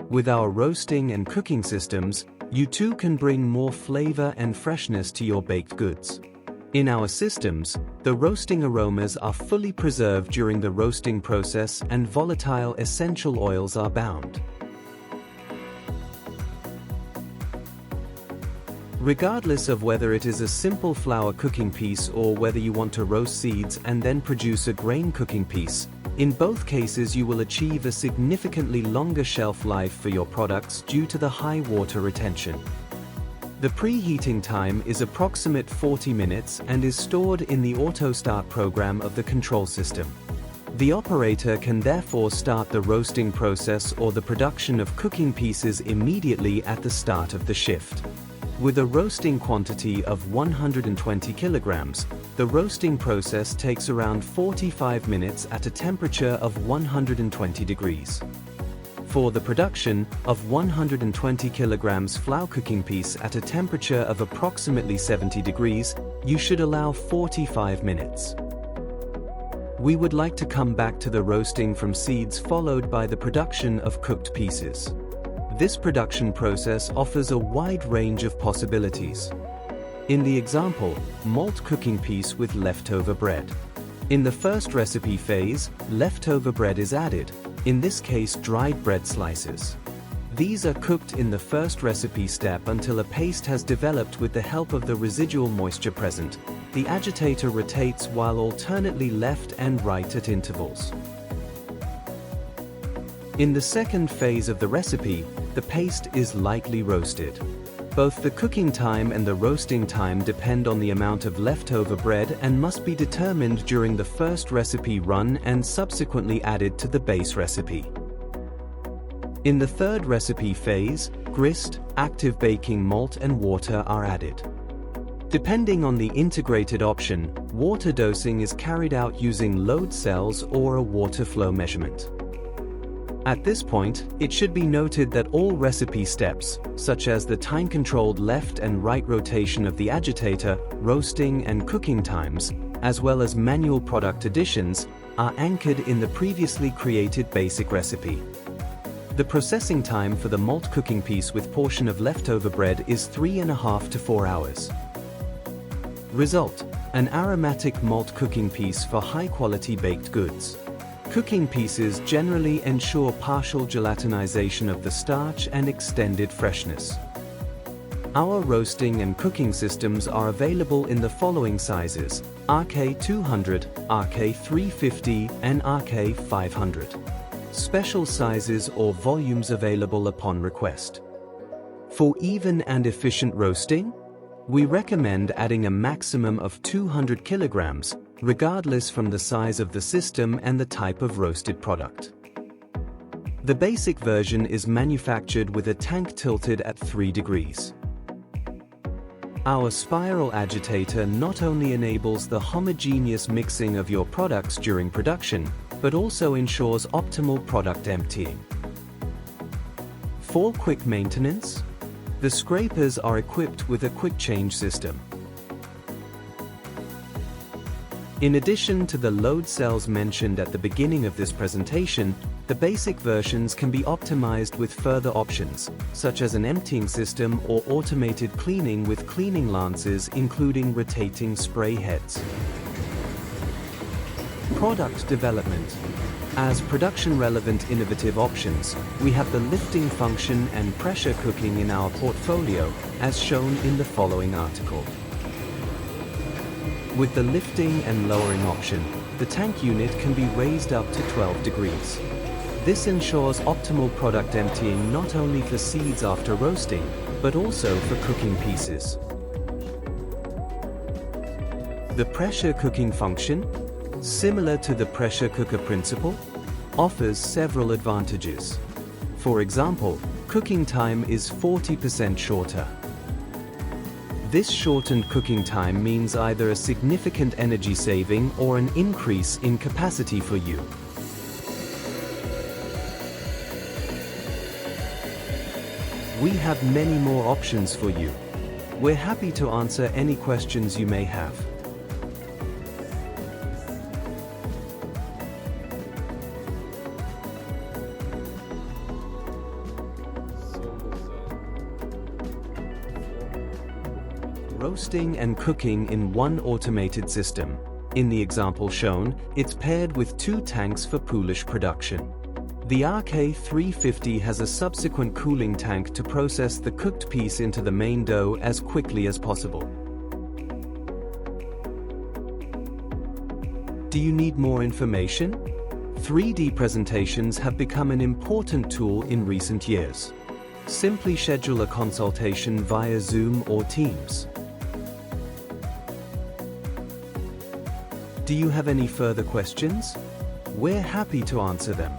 With our roasting and cooking systems, you too can bring more flavor and freshness to your baked goods. In our systems, the roasting aromas are fully preserved during the roasting process and volatile essential oils are bound. Regardless of whether it is a simple flour cooking piece or whether you want to roast seeds and then produce a grain cooking piece, in both cases you will achieve a significantly longer shelf life for your products due to the high water retention. The preheating time is approximate 40 minutes and is stored in the auto start program of the control system. The operator can therefore start the roasting process or the production of cooking pieces immediately at the start of the shift. With a roasting quantity of 120 kilograms, the roasting process takes around 45 minutes at a temperature of 120 degrees. For the production of 120 kilograms flour cooking piece at a temperature of approximately 70 degrees, you should allow 45 minutes. We would like to come back to the roasting from seeds followed by the production of cooked pieces. This production process offers a wide range of possibilities. In the example, malt cooking piece with leftover bread. In the first recipe phase, leftover bread is added, in this case dried bread slices. These are cooked in the first recipe step until a paste has developed with the help of the residual moisture present. The agitator rotates while alternately left and right at intervals. In the second phase of the recipe, the paste is lightly roasted. Both the cooking time and the roasting time depend on the amount of leftover bread and must be determined during the first recipe run and subsequently added to the base recipe. In the third recipe phase, grist, active baking malt and water are added. Depending on the integrated option, water dosing is carried out using load cells or a water flow measurement. At this point, it should be noted that all recipe steps, such as the time-controlled left and right rotation of the agitator, roasting and cooking times, as well as manual product additions, are anchored in the previously created basic recipe. The processing time for the malt cooking piece with portion of leftover bread is 3.5 to 4 hours. Result: an aromatic malt cooking piece for high-quality baked goods. Cooking pieces generally ensure partial gelatinization of the starch and extended freshness. Our roasting and cooking systems are available in the following sizes: RK200, RK350 and RK500. Special sizes or volumes available upon request. For even and efficient roasting, we recommend adding a maximum of 200 kilograms, regardless from the size of the system and the type of roasted product. The basic version is manufactured with a tank tilted at 3 degrees. Our spiral agitator not only enables the homogeneous mixing of your products during production, but also ensures optimal product emptying. For quick maintenance, the scrapers are equipped with a quick change system. In addition to the load cells mentioned at the beginning of this presentation, the basic versions can be optimized with further options, such as an emptying system or automated cleaning with cleaning lances including rotating spray heads. Product development. As production-relevant innovative options, we have the lifting function and pressure cooking in our portfolio, as shown in the following article. With the lifting and lowering option, the tank unit can be raised up to 12 degrees. This ensures optimal product emptying not only for seeds after roasting, but also for cooking pieces. The pressure cooking function, similar to the pressure cooker principle, offers several advantages. For example, cooking time is 40% shorter. This shortened cooking time means either a significant energy saving or an increase in capacity for you. We have many more options for you. We're happy to answer any questions you may have. roasting and cooking in one automated system. In the example shown, it's paired with 2 tanks for poolish production. The RK350 has a subsequent cooling tank to process the cooked piece into the main dough as quickly as possible. Do you need more information? 3D presentations have become an important tool in recent years. Simply schedule a consultation via Zoom or Teams. Do you have any further questions? We're happy to answer them.